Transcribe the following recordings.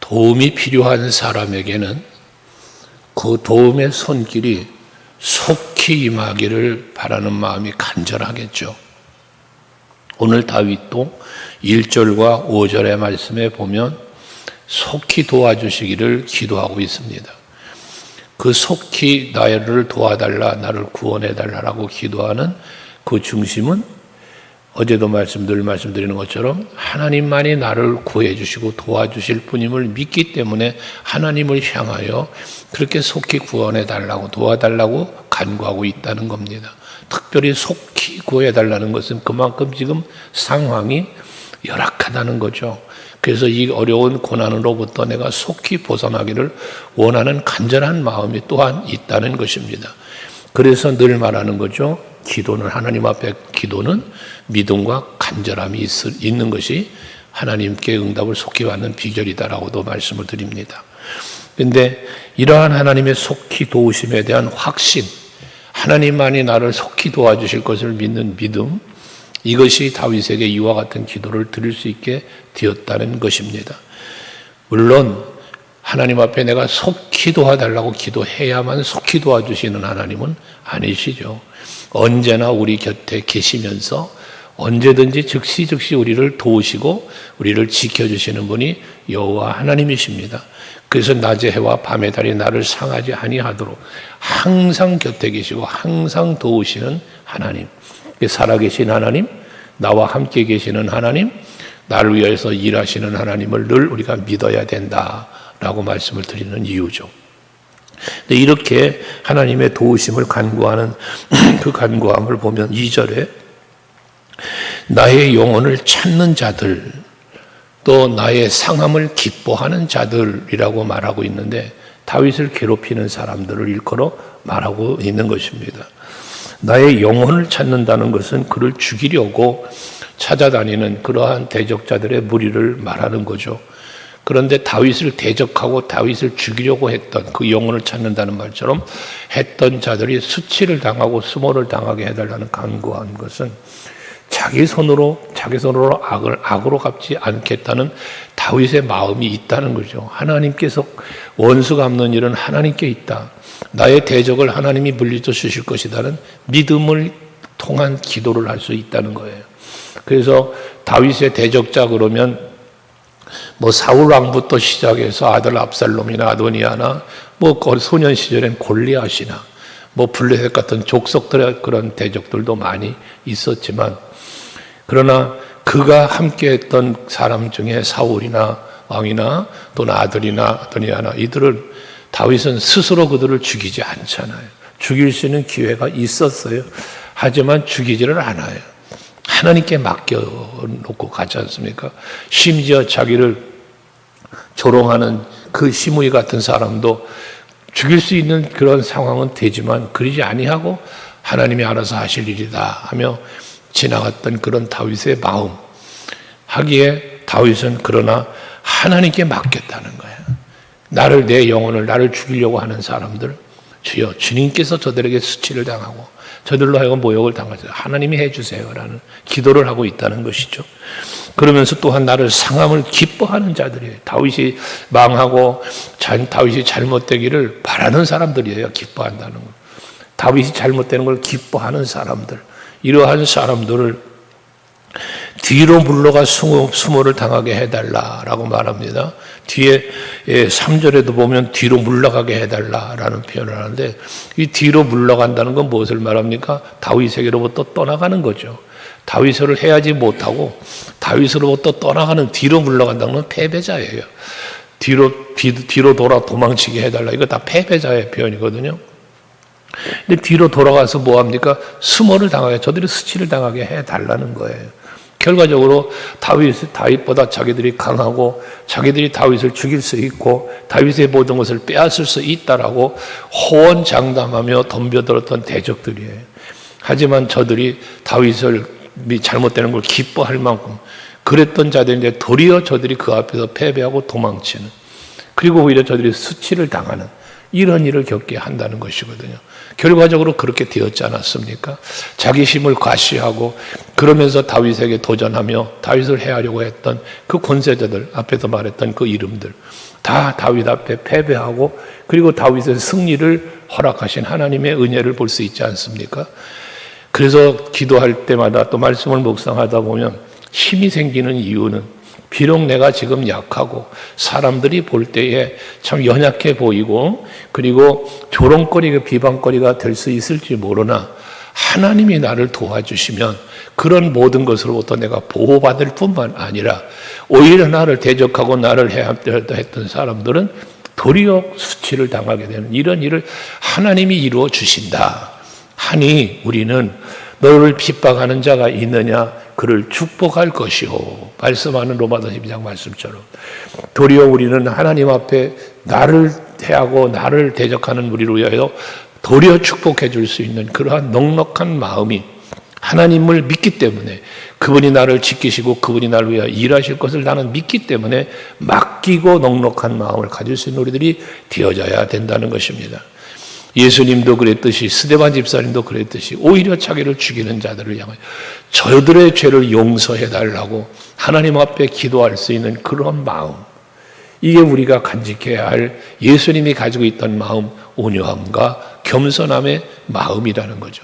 도움이 필요한 사람에게는 그 도움의 손길이 속히 임하기를 바라는 마음이 간절하겠죠. 오늘 다윗도 1절과 5절의 말씀에 보면 속히 도와주시기를 기도하고 있습니다. 그 속히 나를 도와달라, 나를 구원해달라고 기도하는 그 중심은 어제도 늘 말씀드리는 것처럼 하나님만이 나를 구해주시고 도와주실 분임을 믿기 때문에 하나님을 향하여 그렇게 속히 구원해달라고 도와달라고 간구하고 있다는 겁니다. 특별히 속히 구해달라는 것은 그만큼 지금 상황이 열악하다는 거죠. 그래서 이 어려운 고난으로부터 내가 속히 벗어나기를 원하는 간절한 마음이 또한 있다는 것입니다. 그래서 늘 말하는 거죠. 기도는 하나님 앞에 기도는 믿음과 간절함이 있는 것이 하나님께 응답을 속히 받는 비결이다라고도 말씀을 드립니다. 그런데 이러한 하나님의 속히 도우심에 대한 확신, 하나님만이 나를 속히 도와주실 것을 믿는 믿음, 이것이 다윗에게 이와 같은 기도를 드릴 수 있게 되었다는 것입니다. 물론 하나님 앞에 내가 속히 도와달라고 기도해야만 속히 도와주시는 하나님은 아니시죠. 언제나 우리 곁에 계시면서 언제든지 즉시 우리를 도우시고 우리를 지켜주시는 분이 여호와 하나님이십니다. 그래서 낮의 해와 밤의 달이 나를 상하지 아니하도록 항상 곁에 계시고 항상 도우시는 하나님, 살아계신 하나님, 나와 함께 계시는 하나님, 나를 위해서 일하시는 하나님을 늘 우리가 믿어야 된다라고 말씀을 드리는 이유죠. 이렇게 하나님의 도우심을 간구하는 그 간구함을 보면 2절에 나의 영혼을 찾는 자들, 또 나의 상함을 기뻐하는 자들이라고 말하고 있는데 다윗을 괴롭히는 사람들을 일컬어 말하고 있는 것입니다. 나의 영혼을 찾는다는 것은 그를 죽이려고 찾아다니는 그러한 대적자들의 무리를 말하는 거죠. 그런데 다윗을 대적하고 다윗을 죽이려고 했던 그 영혼을 찾는다는 말처럼 했던 자들이 수치를 당하고 수모를 당하게 해달라는 간구한 것은 자기 손으로 악으로 갚지 않겠다는 다윗의 마음이 있다는 거죠. 하나님께서 원수 갚는 일은 하나님께 있다. 나의 대적을 하나님이 물리쳐 주실 것이라는 믿음을 통한 기도를 할 수 있다는 거예요. 그래서 다윗의 대적자 그러면 사울 왕부터 시작해서 아들 압살롬이나 아도니아나 소년 시절엔 골리앗이나 블레셋 같은 족속들의 그런 대적들도 많이 있었지만 그러나 그가 함께했던 사람 중에 사울이나 왕이나 또는 아들이나 아도니아나 이들을 다윗은 스스로 그들을 죽이지 않잖아요. 죽일 수 있는 기회가 있었어요. 하지만 죽이지를 않아요. 하나님께 맡겨놓고 가지 않습니까? 심지어 자기를 조롱하는 그 시므이 같은 사람도 죽일 수 있는 그런 상황은 되지만 그러지 아니하고 하나님이 알아서 하실 일이다 하며 지나갔던 그런 다윗의 마음 하기에 다윗은 그러나 하나님께 맡겼다는 거예요. 내 영혼을 나를 죽이려고 하는 사람들 주여 주님께서 저들에게 수치를 당하고 저들로 하여금 모욕을 당하죠. 하나님이 해주세요라는 기도를 하고 있다는 것이죠. 그러면서 또한 나를 상함을 기뻐하는 자들이에요. 다윗이 망하고 다윗이 잘못되기를 바라는 사람들이에요. 기뻐한다는 것. 다윗이 잘못되는 걸 기뻐하는 사람들, 이러한 사람들을 뒤로 물러가 수모를 당하게 해달라라고 말합니다. 뒤에 3절에도 보면 뒤로 물러가게 해달라라는 표현을 하는데 이 뒤로 물러간다는 건 무엇을 말합니까? 다윗에게로부터 떠나가는 거죠. 다윗을 해하지 못하고 다윗으로부터 떠나가는 뒤로 물러간다는 건 패배자예요. 뒤로 돌아 도망치게 해달라. 이거 다 패배자의 표현이거든요. 근데 뒤로 돌아가서 뭐합니까? 수모를 당하게, 저들이 수치를 당하게 해달라는 거예요. 결과적으로 다윗보다 자기들이 강하고 자기들이 다윗을 죽일 수 있고 다윗의 모든 것을 빼앗을 수 있다라고 호언장담하며 덤벼들었던 대적들이에요. 하지만 저들이 다윗을 잘못되는 걸 기뻐할 만큼 그랬던 자들인데 도리어 저들이 그 앞에서 패배하고 도망치는, 그리고 오히려 저들이 수치를 당하는 이런 일을 겪게 한다는 것이거든요. 결과적으로 그렇게 되었지 않았습니까? 자기 힘을 과시하고 그러면서 다윗에게 도전하며 다윗을 해하려고 했던 그 권세자들, 앞에서 말했던 그 이름들 다 다윗 앞에 패배하고 그리고 다윗의 승리를 허락하신 하나님의 은혜를 볼 수 있지 않습니까? 그래서 기도할 때마다 또 말씀을 묵상하다 보면 힘이 생기는 이유는 비록 내가 지금 약하고 사람들이 볼 때에 참 연약해 보이고 그리고 조롱거리가 비방거리가 될 수 있을지 모르나 하나님이 나를 도와주시면 그런 모든 것으로부터 내가 보호받을 뿐만 아니라 오히려 나를 대적하고 나를 해하려 했던 사람들은 도리어 수치를 당하게 되는 이런 일을 하나님이 이루어 주신다 하니 우리는 너를 핍박하는 자가 있느냐 그를 축복할 것이요 말씀하는 로마서 12장 말씀처럼 도리어 우리는 하나님 앞에 나를 해하고 나를 대적하는 우리를 위하여 도리어 축복해 줄 수 있는 그러한 넉넉한 마음이 하나님을 믿기 때문에 그분이 나를 지키시고 그분이 나를 위하여 일하실 것을 나는 믿기 때문에 맡기고 넉넉한 마음을 가질 수 있는 우리들이 되어져야 된다는 것입니다. 예수님도 그랬듯이 스데반 집사님도 그랬듯이 오히려 자기를 죽이는 자들을 향하여 저들의 죄를 용서해 달라고 하나님 앞에 기도할 수 있는 그런 마음, 이게 우리가 간직해야 할 예수님이 가지고 있던 마음, 온유함과 겸손함의 마음이라는 거죠.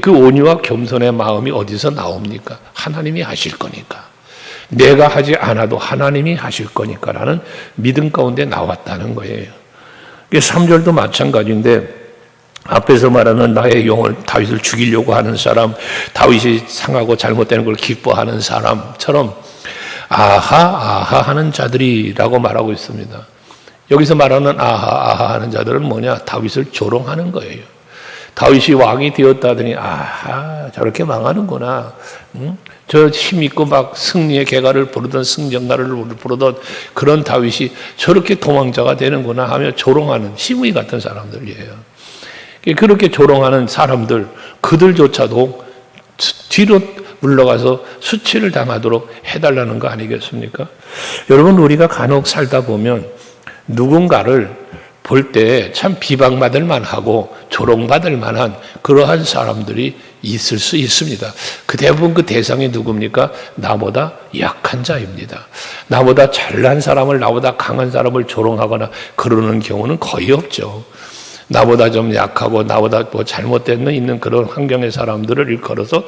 그 온유와 겸손의 마음이 어디서 나옵니까? 하나님이 하실 거니까. 내가 하지 않아도 하나님이 하실 거니까라는 믿음 가운데 나왔다는 거예요. 3절도 마찬가지인데 앞에서 말하는 나의 영을 다윗을 죽이려고 하는 사람, 다윗이 상하고 잘못되는 걸 기뻐하는 사람처럼 아하 하는 자들이라고 말하고 있습니다. 여기서 말하는 아하 하는 자들은 뭐냐? 다윗을 조롱하는 거예요. 다윗이 왕이 되었다더니 아하 저렇게 망하는구나. 저 힘있고 막 승리의 개가를 부르던 승전가를 부르던 그런 다윗이 저렇게 도망자가 되는구나 하며 조롱하는 시므이 같은 사람들이에요. 그렇게 조롱하는 사람들 그들조차도 뒤로 물러가서 수치를 당하도록 해달라는 거 아니겠습니까? 여러분 우리가 간혹 살다 보면 누군가를 볼 때 참 비방받을 만하고 조롱받을 만한 그러한 사람들이 있을 수 있습니다. 그 대부분 그 대상이 누굽니까? 나보다 약한 자입니다. 나보다 잘난 사람을, 나보다 강한 사람을 조롱하거나 그러는 경우는 거의 없죠. 나보다 좀 약하고 나보다 뭐 잘못된 있는 그런 환경의 사람들을 일컬어서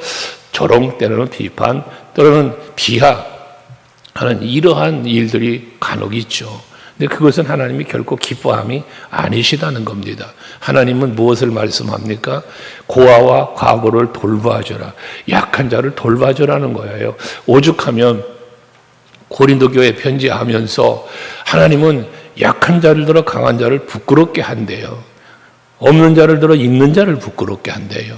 조롱 때로는 비판 또는 비하하는 이러한 일들이 간혹 있죠. 근데 그것은 하나님이 결코 기뻐함이 아니시다는 겁니다. 하나님은 무엇을 말씀합니까? 고아와 과부를 돌봐주라. 약한 자를 돌봐주라는 거예요. 오죽하면 고린도 교회 편지하면서 하나님은 약한 자를 들어 강한 자를 부끄럽게 한대요. 없는 자를 들어 있는 자를 부끄럽게 한대요.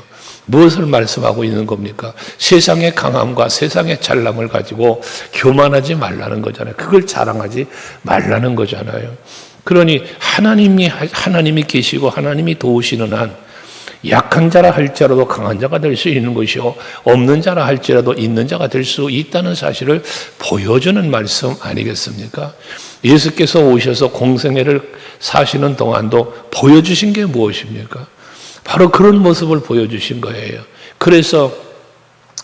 무엇을 말씀하고 있는 겁니까? 세상의 강함과 세상의 잘남을 가지고 교만하지 말라는 거잖아요. 그걸 자랑하지 말라는 거잖아요. 그러니 하나님이 계시고 하나님이 도우시는 한 약한 자라 할지라도 강한 자가 될 수 있는 것이요 없는 자라 할지라도 있는 자가 될 수 있다는 사실을 보여주는 말씀 아니겠습니까? 예수께서 오셔서 공생애를 사시는 동안도 보여주신 게 무엇입니까? 바로 그런 모습을 보여주신 거예요. 그래서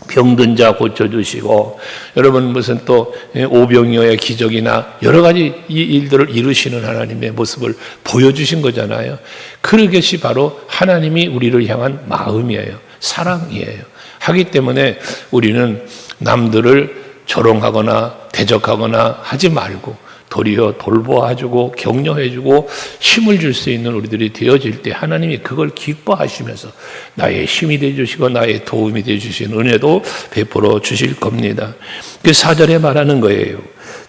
병든 자 고쳐주시고 여러분 무슨 또 오병이어의 기적이나 여러 가지 이 일들을 이루시는 하나님의 모습을 보여주신 거잖아요. 그것이 바로 하나님이 우리를 향한 마음이에요. 사랑이에요. 하기 때문에 우리는 남들을 조롱하거나 대적하거나 하지 말고 도리어 돌보아주고 격려해주고 힘을 줄 수 있는 우리들이 되어질 때 하나님이 그걸 기뻐하시면서 나의 힘이 되어주시고 나의 도움이 되어주신 은혜도 베풀어 주실 겁니다. 그 4절에 말하는 거예요.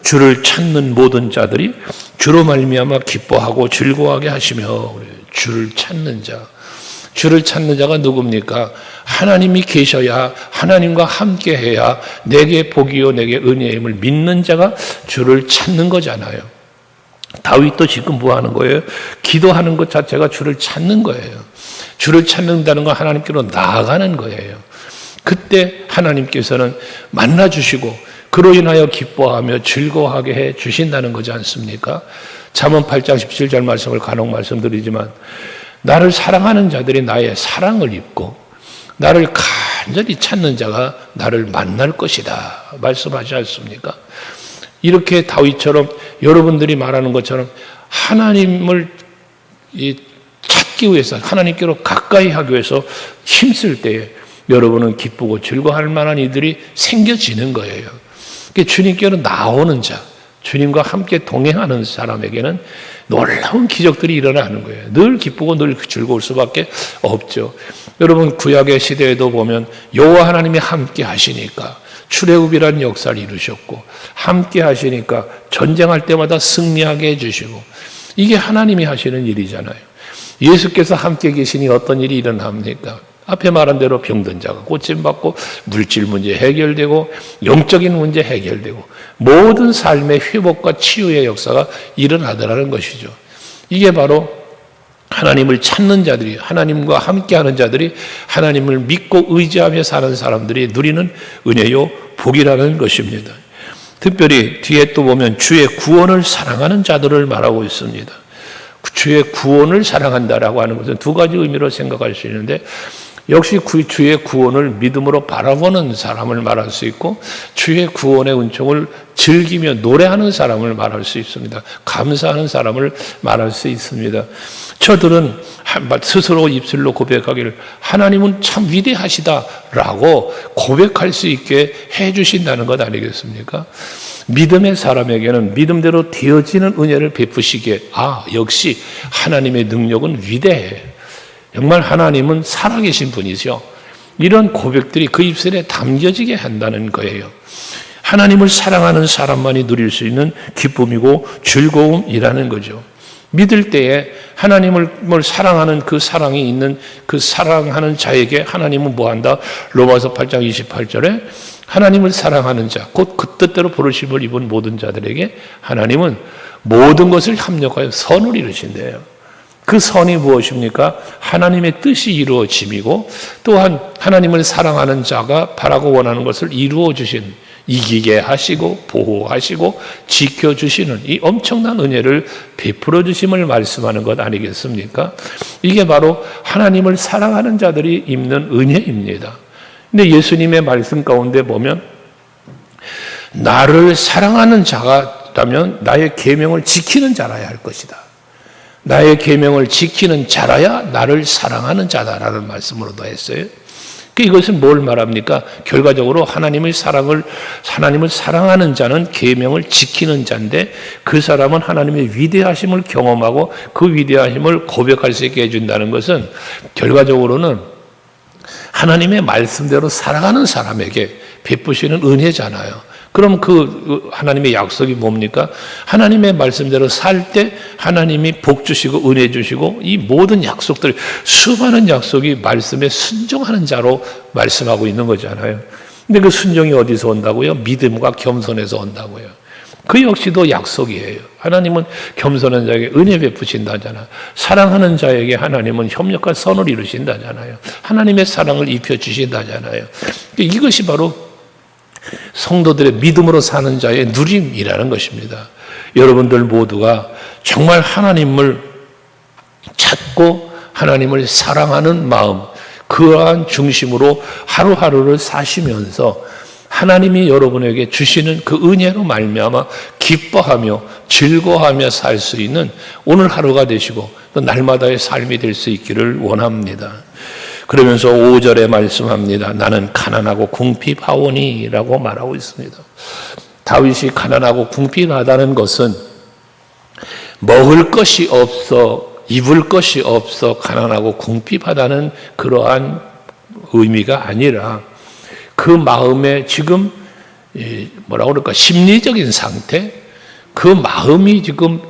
주를 찾는 모든 자들이 주로 말미암아 기뻐하고 즐거워하게 하시며 주를 찾는 자. 주를 찾는 자가 누굽니까? 하나님이 계셔야 하나님과 함께 해야 내게 복이요 내게 은혜임을 믿는 자가 주를 찾는 거잖아요. 다윗도 지금 뭐 하는 거예요? 기도하는 것 자체가 주를 찾는 거예요. 주를 찾는다는 건 하나님께로 나아가는 거예요. 그때 하나님께서는 만나주시고 그로 인하여 기뻐하며 즐거워하게 해 주신다는 거지 않습니까? 잠언 8장 17절 말씀을 간혹 말씀드리지만 나를 사랑하는 자들이 나의 사랑을 입고 나를 간절히 찾는 자가 나를 만날 것이다 말씀하지 않습니까? 이렇게 다윗처럼 여러분들이 말하는 것처럼 하나님을 찾기 위해서 하나님께로 가까이 하기 위해서 힘쓸 때에 여러분은 기쁘고 즐거워할 만한 이들이 생겨지는 거예요. 주님께로 나오는 자, 주님과 함께 동행하는 사람에게는 놀라운 기적들이 일어나는 거예요. 늘 기쁘고 늘 즐거울 수밖에 없죠. 여러분 구약의 시대에도 보면 여호와 하나님이 함께 하시니까 출애굽이라는 역사를 이루셨고 함께 하시니까 전쟁할 때마다 승리하게 해주시고 이게 하나님이 하시는 일이잖아요. 예수께서 함께 계시니 어떤 일이 일어납니까? 앞에 말한 대로 병든 자가 고침받고 물질 문제 해결되고 영적인 문제 해결되고 모든 삶의 회복과 치유의 역사가 일어나더라는 것이죠. 이게 바로 하나님을 찾는 자들이 하나님과 함께하는 자들이 하나님을 믿고 의지하며 사는 사람들이 누리는 은혜요 복이라는 것입니다. 특별히 뒤에 또 보면 주의 구원을 사랑하는 자들을 말하고 있습니다. 주의 구원을 사랑한다라고 하는 것은 두 가지 의미로 생각할 수 있는데 역시 주의 구원을 믿음으로 바라보는 사람을 말할 수 있고 주의 구원의 은총을 즐기며 노래하는 사람을 말할 수 있습니다. 감사하는 사람을 말할 수 있습니다. 저들은 스스로 입술로 고백하기를 하나님은 참 위대하시다라고 고백할 수 있게 해주신다는 것 아니겠습니까? 믿음의 사람에게는 믿음대로 되어지는 은혜를 베푸시기에 역시 하나님의 능력은 위대해. 정말 하나님은 살아계신 분이죠. 이런 고백들이 그 입술에 담겨지게 한다는 거예요. 하나님을 사랑하는 사람만이 누릴 수 있는 기쁨이고 즐거움이라는 거죠. 믿을 때에 하나님을 사랑하는 그 사랑이 있는 그 사랑하는 자에게 하나님은 뭐한다? 로마서 8장 28절에 하나님을 사랑하는 자, 곧 그 뜻대로 부르심을 입은 모든 자들에게 하나님은 모든 것을 합력하여 선을 이루신대요. 그 선이 무엇입니까? 하나님의 뜻이 이루어짐이고 또한 하나님을 사랑하는 자가 바라고 원하는 것을 이루어 주신 이기게 하시고 보호하시고 지켜주시는 이 엄청난 은혜를 베풀어 주심을 말씀하는 것 아니겠습니까? 이게 바로 하나님을 사랑하는 자들이 입는 은혜입니다. 근데 예수님의 말씀 가운데 보면 나를 사랑하는 자라면 나의 계명을 지키는 자라야 할 것이다. 나의 계명을 지키는 자라야 나를 사랑하는 자다라는 말씀으로 더했어요. 이것은 뭘 말합니까? 결과적으로 하나님을 사랑하는 자는 계명을 지키는 자인데 그 사람은 하나님의 위대하심을 경험하고 그 위대하심을 고백할 수 있게 해준다는 것은 결과적으로는 하나님의 말씀대로 살아가는 사람에게 베푸시는 은혜잖아요. 그럼 그 하나님의 약속이 뭡니까? 하나님의 말씀대로 살 때 하나님이 복 주시고 은혜 주시고 이 모든 약속들 수많은 약속이 말씀에 순종하는 자로 말씀하고 있는 거잖아요. 근데 그 순종이 어디서 온다고요? 믿음과 겸손에서 온다고요. 그 역시도 약속이에요. 하나님은 겸손한 자에게 은혜 베푸신다잖아요. 사랑하는 자에게 하나님은 협력과 선을 이루신다잖아요. 하나님의 사랑을 입혀주신다잖아요. 이것이 바로 성도들의 믿음으로 사는 자의 누림이라는 것입니다. 여러분들 모두가 정말 하나님을 찾고 하나님을 사랑하는 마음, 그러한 중심으로 하루하루를 사시면서 하나님이 여러분에게 주시는 그 은혜로 말미암아 기뻐하며 즐거워하며 살 수 있는 오늘 하루가 되시고 또 날마다의 삶이 될 수 있기를 원합니다. 그러면서 5절에 말씀합니다. 나는 가난하고 궁핍하오니 라고 말하고 있습니다. 다윗이 가난하고 궁핍하다는 것은 먹을 것이 없어 입을 것이 없어 가난하고 궁핍하다는 그러한 의미가 아니라 그 마음에 지금 뭐라고 그럴까 심리적인 상태, 그 마음이 지금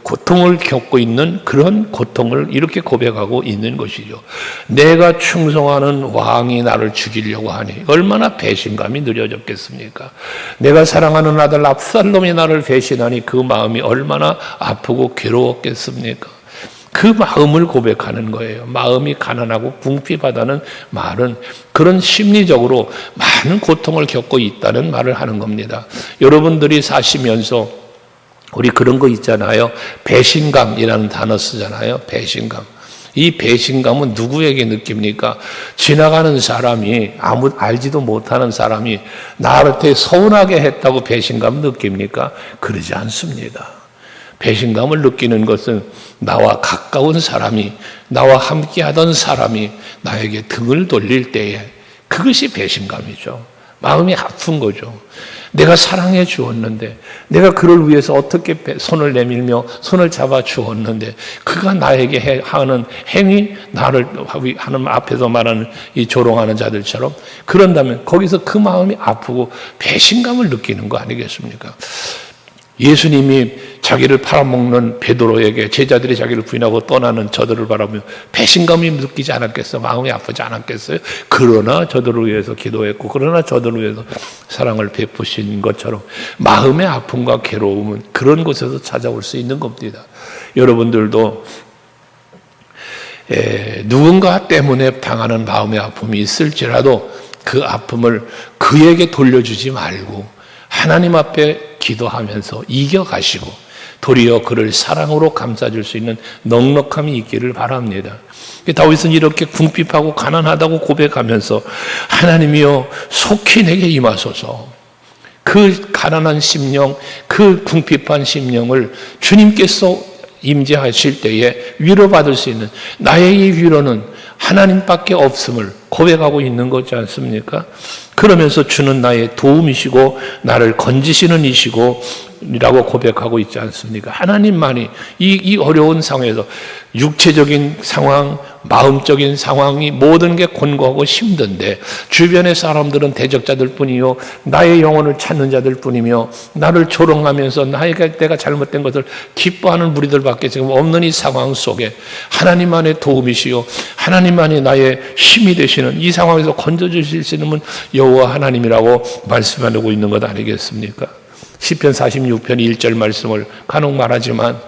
고통을 겪고 있는 그런 고통을 이렇게 고백하고 있는 것이죠. 내가 충성하는 왕이 나를 죽이려고 하니 얼마나 배신감이 느껴졌겠습니까? 내가 사랑하는 아들 압살롬이 나를 배신하니 그 마음이 얼마나 아프고 괴로웠겠습니까? 그 마음을 고백하는 거예요. 마음이 가난하고 궁핍하다는 말은 그런 심리적으로 많은 고통을 겪고 있다는 말을 하는 겁니다. 여러분들이 사시면서 우리 그런 거 있잖아요. 배신감이라는 단어 쓰잖아요. 배신감. 이 배신감은 누구에게 느낍니까? 지나가는 사람이, 알지도 못하는 사람이 나한테 서운하게 했다고 배신감 느낍니까? 그러지 않습니다. 배신감을 느끼는 것은 나와 가까운 사람이, 나와 함께 하던 사람이 나에게 등을 돌릴 때에, 그것이 배신감이죠. 마음이 아픈 거죠. 내가 사랑해 주었는데, 내가 그를 위해서 어떻게 손을 내밀며 손을 잡아 주었는데, 그가 나에게 하는 행위, 나를 하는 앞에서 말하는 이 조롱하는 자들처럼 그런다면 거기서 그 마음이 아프고 배신감을 느끼는 거 아니겠습니까? 예수님이 자기를 팔아먹는 베드로에게 제자들이 자기를 부인하고 떠나는 저들을 바라보며 배신감이 느끼지 않았겠어요? 마음이 아프지 않았겠어요? 그러나 저들을 위해서 기도했고, 그러나 저들을 위해서 사랑을 베푸신 것처럼 마음의 아픔과 괴로움은 그런 곳에서 찾아올 수 있는 겁니다. 여러분들도 누군가 때문에 당하는 마음의 아픔이 있을지라도 그 아픔을 그에게 돌려주지 말고 하나님 앞에 기도하면서 이겨가시고 도리어 그를 사랑으로 감싸줄 수 있는 넉넉함이 있기를 바랍니다. 다윗은 이렇게 궁핍하고 가난하다고 고백하면서 하나님이여 속히 내게 임하소서, 그 가난한 심령, 그 궁핍한 심령을 주님께서 임재하실 때에 위로받을 수 있는, 나의 이 위로는 하나님밖에 없음을 고백하고 있는 거지 않습니까? 그러면서 주는 나의 도움이시고 나를 건지시는 이시고 라고 고백하고 있지 않습니까? 하나님만이 이 어려운 상황에서 육체적인 상황, 마음적인 상황이 모든 게 곤고하고 힘든데 주변의 사람들은 대적자들 뿐이요, 나의 영혼을 찾는 자들 뿐이며 나를 조롱하면서 내가 잘못된 것을 기뻐하는 무리들밖에 지금 없는 이 상황 속에 하나님만의 도움이시요 하나님만이 나의 힘이 되시는 이 상황에서 건져주실 수 있는 분 여호와 하나님이라고 말씀하고 있는 것 아니겠습니까? 시편 46편 1절 말씀을 간혹 말하지만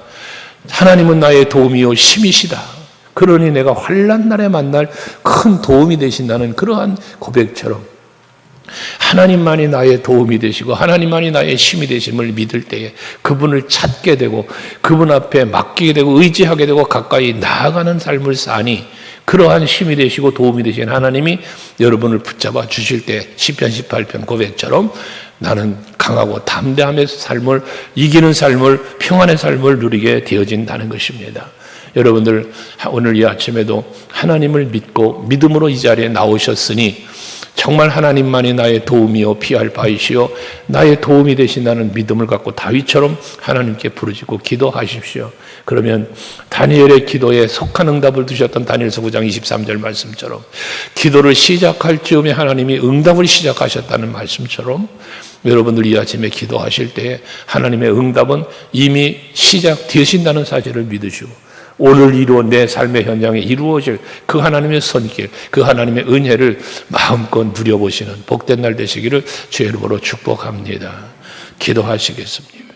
하나님은 나의 도움이요 힘이시다. 그러니 내가 환난 날에 만날 큰 도움이 되신다는 그러한 고백처럼 하나님만이 나의 도움이 되시고 하나님만이 나의 힘이 되심을 믿을 때에 그분을 찾게 되고 그분 앞에 맡기게 되고 의지하게 되고 가까이 나아가는 삶을 사니 그러한 힘이 되시고 도움이 되신 하나님이 여러분을 붙잡아 주실 때 시편 18편 고백처럼 나는 강하고 담대함의 삶을, 이기는 삶을, 평안의 삶을 누리게 되어진다는 것입니다. 여러분들 오늘 이 아침에도 하나님을 믿고 믿음으로 이 자리에 나오셨으니 정말 하나님만이 나의 도움이요 피할 바이시요 나의 도움이 되신다는 믿음을 갖고 다윗처럼 하나님께 부르짖고 기도하십시오. 그러면 다니엘의 기도에 속한 응답을 두셨던 다니엘서 9장 23절 말씀처럼 기도를 시작할 즈음에 하나님이 응답을 시작하셨다는 말씀처럼 여러분들 이 아침에 기도하실 때 하나님의 응답은 이미 시작되신다는 사실을 믿으시고 오늘 이루어 내 삶의 현장에 이루어질 그 하나님의 손길, 그 하나님의 은혜를 마음껏 누려보시는 복된 날 되시기를 주의 이름으로 축복합니다. 기도하시겠습니다.